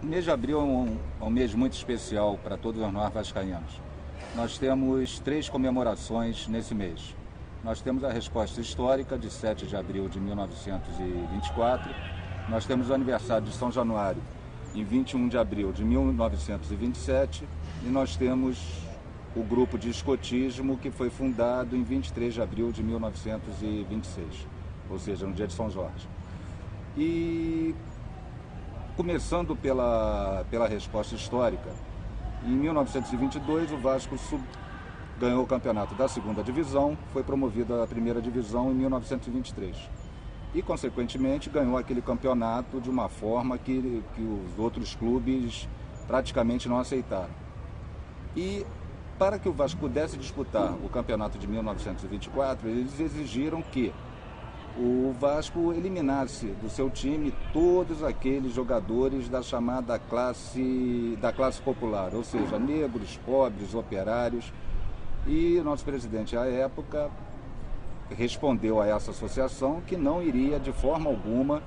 O mês de abril é um mês muito especial para todos nós vascaínos. Nós temos 3 comemorações nesse mês. Nós temos a resposta histórica de 7 de abril de 1924. Nós temos o aniversário de São Januário em 21 de abril de 1927. E nós temos o grupo de escotismo que foi fundado em 23 de abril de 1926, ou seja, no dia de São Jorge. E começando pela resposta histórica, em 1922 o Vasco ganhou o campeonato da segunda divisão, foi promovido à primeira divisão em 1923 e, consequentemente, ganhou aquele campeonato de uma forma que os outros clubes praticamente não aceitaram. E para que o Vasco pudesse disputar o campeonato de 1924, eles exigiram que o Vasco eliminasse do seu time todos aqueles jogadores da chamada classe popular, ou seja, negros, pobres, operários. E o nosso presidente, à época, respondeu a essa associação que não iria de forma alguma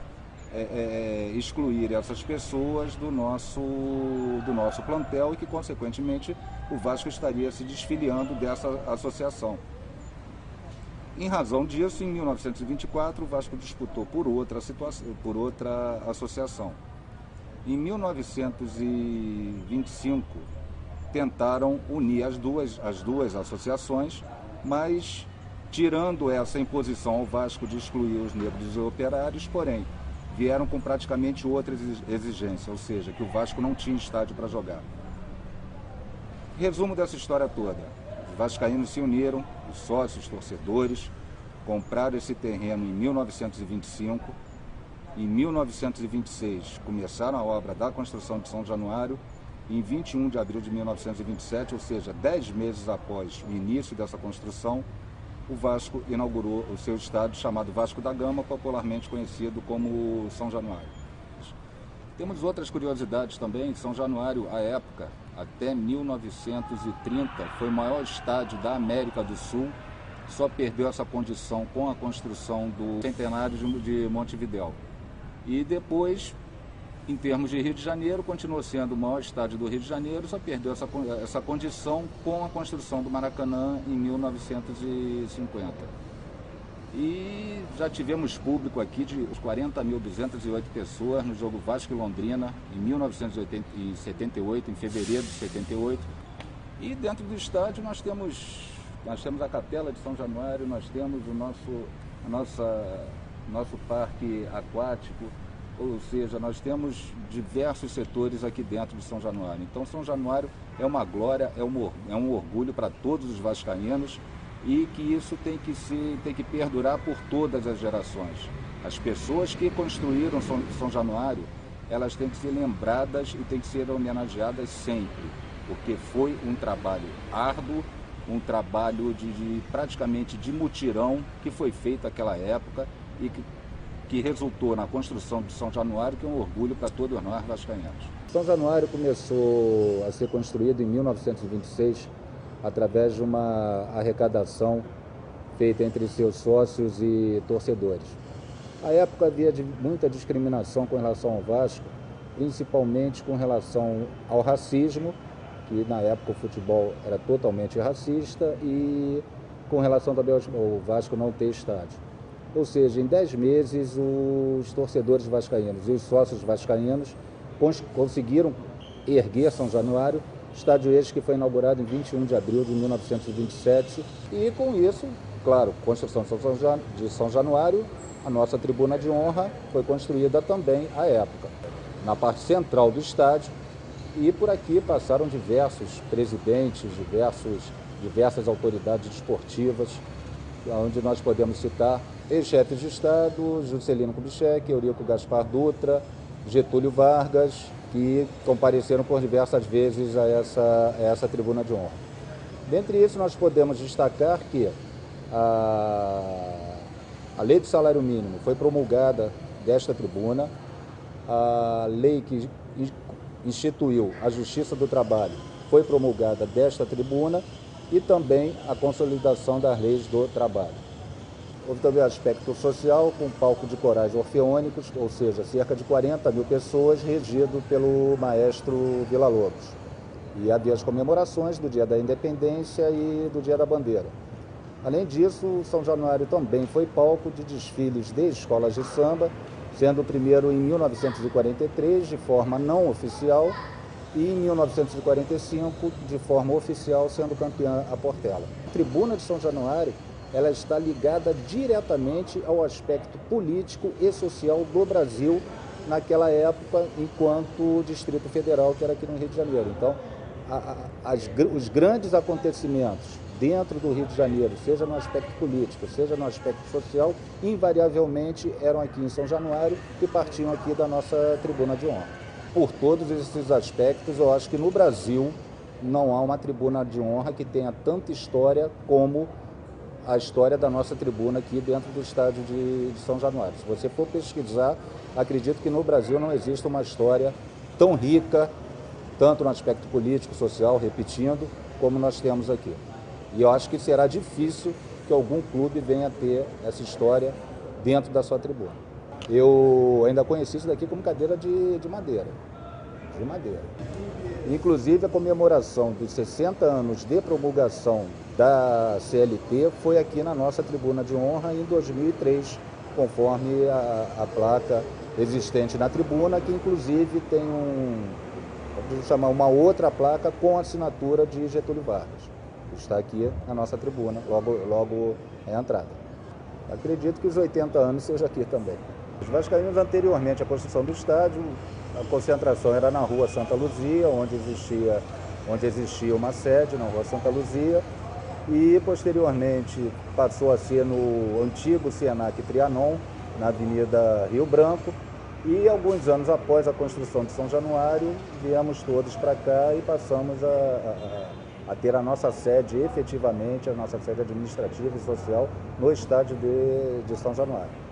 excluir essas pessoas do nosso plantel e que, consequentemente, o Vasco estaria se desfiliando dessa associação. Em razão disso, em 1924, o Vasco disputou por outra associação. Em 1925, tentaram unir as duas associações, mas tirando essa imposição ao Vasco de excluir os negros e operários, porém, vieram com praticamente outra exigência, ou seja, que o Vasco não tinha estádio para jogar. Resumo dessa história toda: os vascaínos se uniram, os sócios, torcedores, compraram esse terreno em 1925. Em 1926, começaram a obra da construção de São Januário. Em 21 de abril de 1927, ou seja, 10 meses após o início dessa construção, o Vasco inaugurou o seu estádio chamado Vasco da Gama, popularmente conhecido como São Januário. Temos outras curiosidades também. São Januário, à época, até 1930, foi o maior estádio da América do Sul, só perdeu essa condição com a construção do centenário de Montevidéu. E depois, em termos de Rio de Janeiro, continuou sendo o maior estádio do Rio de Janeiro, só perdeu essa condição com a construção do Maracanã em 1950. E já tivemos público aqui de 40.208 pessoas no jogo Vasco e Londrina em 1978, em fevereiro de 78. E dentro do estádio nós temos a Capela de São Januário, nós temos o nosso parque aquático, ou seja, nós temos diversos setores aqui dentro de São Januário. Então, São Januário é uma glória, é um orgulho para todos os vascaínos e que isso tem que perdurar por todas as gerações. As pessoas que construíram São Januário, elas têm que ser lembradas e têm que ser homenageadas sempre, porque foi um trabalho árduo, um trabalho praticamente de mutirão que foi feito naquela época e que resultou na construção de São Januário, que é um orgulho para todos nós vascaínos. São Januário começou a ser construído em 1926 através de uma arrecadação feita entre seus sócios e torcedores. À época havia muita discriminação com relação ao Vasco, principalmente com relação ao racismo, que na época o futebol era totalmente racista, e com relação também ao Vasco não ter estádio. Ou seja, em 10 meses os torcedores vascaínos e os sócios vascaínos conseguiram erguer São Januário, estádio este que foi inaugurado em 21 de abril de 1927, e com isso, claro, construção de São Januário, a nossa tribuna de honra foi construída também à época, na parte central do estádio. E por aqui passaram diversos presidentes, diversas autoridades esportivas, onde nós podemos citar ex-chefes de Estado, Juscelino Kubitschek, Eurico Gaspar Dutra, Getúlio Vargas, que compareceram por diversas vezes a essa tribuna de honra. Dentre isso, nós podemos destacar que a lei do salário mínimo foi promulgada desta tribuna, a lei que instituiu a Justiça do Trabalho foi promulgada desta tribuna e também a consolidação das leis do trabalho. Houve também o aspecto social, com palco de corais orfeônicos, ou seja, cerca de 40 mil pessoas, regido pelo maestro Villa-Lobos. E havia as comemorações do Dia da Independência e do Dia da Bandeira. Além disso, São Januário também foi palco de desfiles de escolas de samba, sendo o primeiro em 1943, de forma não oficial, e em 1945, de forma oficial, sendo campeã a Portela. A tribuna de São Januário, ela está ligada diretamente ao aspecto político e social do Brasil naquela época, enquanto Distrito Federal, que era aqui no Rio de Janeiro. Então, os grandes acontecimentos dentro do Rio de Janeiro, seja no aspecto político, seja no aspecto social, invariavelmente eram aqui em São Januário e partiam aqui da nossa tribuna de honra. Por todos esses aspectos, eu acho que no Brasil não há uma tribuna de honra que tenha tanta história como a história da nossa tribuna aqui dentro do estádio de São Januário. Se você for pesquisar, acredito que no Brasil não existe uma história tão rica, tanto no aspecto político, social, repetindo, como nós temos aqui. E eu acho que será difícil que algum clube venha a ter essa história dentro da sua tribuna. Eu ainda conheci isso daqui como cadeira de madeira. De madeira. Inclusive, a comemoração dos 60 anos de promulgação da CLT foi aqui na nossa tribuna de honra em 2003, conforme a placa existente na tribuna, que inclusive tem vamos chamar uma outra placa com assinatura de Getúlio Vargas, que está aqui na nossa tribuna, logo à entrada. Acredito que os 80 anos seja aqui também. Os vascaínos, anteriormente à construção do estádio, a concentração era na Rua Santa Luzia, onde existia uma sede, na Rua Santa Luzia, e posteriormente passou a ser no antigo Senac Trianon, na Avenida Rio Branco, e alguns anos após a construção de São Januário, viemos todos para cá e passamos a ter a nossa sede, efetivamente, a nossa sede administrativa e social no estádio de São Januário.